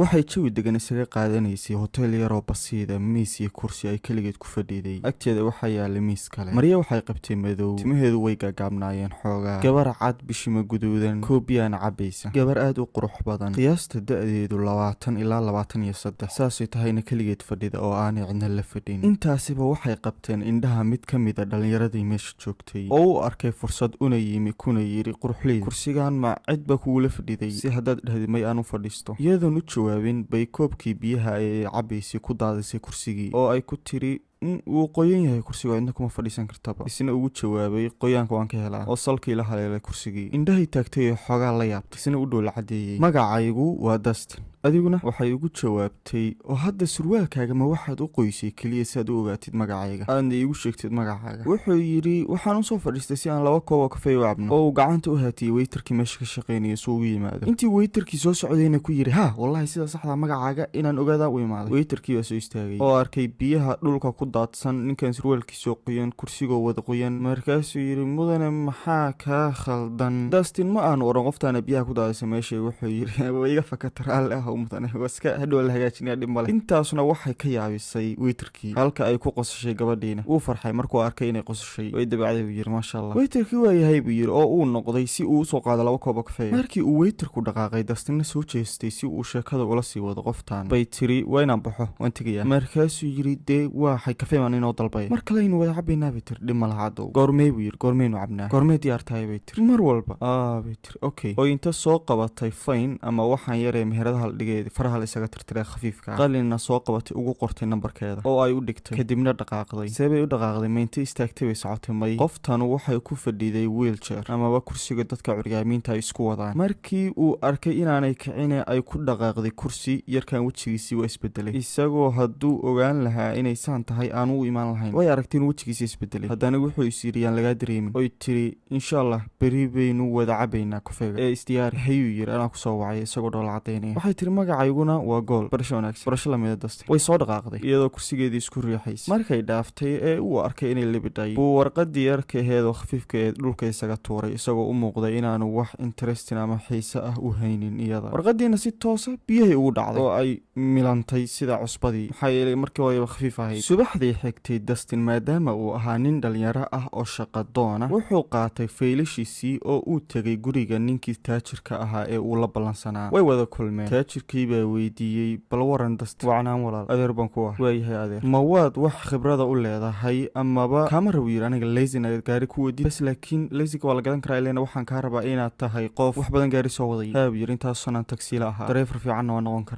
waxay jawi degan isaga qaadanaysay hotel yar oo basiida miis iyo kursi ay kaligeed ku fadhiday agteeda waxaa yaalay miis kale Maria waxay qabtay madow timaheedu way gaagaabnaayeen xoogaa gabar cad bishima guduudan koobiyaan cabaysa gabar aad u qurux badan qiyaasta da'deedu 20 ilaa 23 saasay tahayna kaligeed fadhida oo aanay cidna la fadhin intaasiba waxay qabteen indhaha mid ka mid ah dhalinyaradii meesha joogtay oo uu arkay fursad una yimi kuna yiri quruxleed kursigan ma cid ba kuula fadhiday si haddaad dhahdid may aan u fadhiisto iyadoon u jawaabin bay koobkii biyaha ay cabaysay ku daadisay kursigii oo ay ku tiri wuu qoyan yahay kursiga inta kuma fadhiisan kartaba isna ugu jawaabay qoyaanka waan ka helaa oo salkii la haleelay kursigii indhahay taagtay xogaa la yaabtay isna u dhow la cadeeyay magacaygu waa Dustin adiguna waxay ugu jawaabtay oo hadda surwaalkaaga ma waxaad u qoysay kaliya si aad u ogaatid magacayga aadna iigu sheegtid magacaaga wuxuu yiri waxaan u soo fadhiistay si aan 2 koob oo kafee u cabno oo gacanta u haatiyay waiterkii meesha ka shaqeynaya soo ugu yimaado intii waiterkii soo socdayna ku yiri ha wallahi sida saxda magacaaga inaan ogaada u imaaday waiterkii waa soo istaagay oo arkay biyaha dhulka ku daadsan ninkan surwaalkiisa qoyan kursigoo wada qoyan markaasuu yiri mudane maxaa ka khaldan Dustin ma aan oran qoftaana biyaha ku daadsan meesha wuxuu yiri way iga fakataraal mudane waska hadhow la hagaajinaya dhib male intaasna waxay ka yaabisay waiterkii halka ay ku qosashay gabadhiina uu farxay markuu arkay inay qosashay way dabacday buu yiri maasha Allah waiterkii waa yahay buu yiri oo uu noqday si uu soo qaado 2 koob oo kafee markii uu waiterku dhaqaaqay Dustin soo jeestay si uu sheekada ula sii wado qoftaan bay tiri wayna baxo waan tagayaa markaasuu yiri dee waxay kafee maan inoo dalbay mar kale inuu wada cabaynaa bay tiri dhib ma laha dow goormee buu yiri goormeenu cabnaa goormee diyaartahay bay tiri mar walba bay tiri okay oo inta soo qabatay fine ama waxaan yaree meheradaha faraha la isaga tirtiray khafiifka qalina soo qabatay ugu qortay nambarkeeda oo ay u dhigtay kadibna dhaqaaqday sabay u dhaqaaqday meentay istaagtay way socotay may qoftan waxay ku fadhiday wheelchair ama kursiga dadka curyaamiinta ay isku wadaan markii uu arkay inaanay kicin ay ku dhaqaaqday kursi yarkan wajigiisii waa isbedelay isagoo hadduu ogaan lahaa inay saan tahay aan u imaan lahayn way aragteen wajigiisii isbedelay haddana wuxuu isiriyaan laga dareemin oo tiri insha Allah bari baynu wada cabaynaa kafeega ee istiyaar hayuu yiri anaa ku soo wacay isagoo dhoola cadeynaya waxay tiri magacayguna waa gool barasho wanaagsan barasho lamida Dustin way soo dhaqaaqday iyadoo kursigeedii isku riixaysay markay dhaaftay ee uu arkay inay libidhay buu warqadii yarkeedo khafiifka ee dhulka isaga tuuray isagoo u muuqday inaanu wax interesting ama xiise ah u haynin iyada warqadiina si toos ah biyahay ugu dhacday oo ay milantay sida cusbadii maxaa yeelay markii hore khafiif ahayd subaxdii xigtay Dustin maadaama uu ahaa nin dhalinyaro ah oo shaqo doona wuxuu qaatay faylashiisii oo uu tagay guriga ninkii taajirka ahaa ee uu la ballansanaa way wada kulmeen taajirkii baa weydiiyey bal waran Dustin wacnaan walaal adeer baan ku ah waayahay adeer ma waad wax khibrada u leedahay amaba kama rabo yiri aniga lazy na gaari ku wadi bas laakiin lazy waa la gadan karaa ilaa waxaan ka rabaa inaad tahay qof wax badan gaari soo waday yiri intaas sanad taxi la ahaa driver fiican oo noqon kara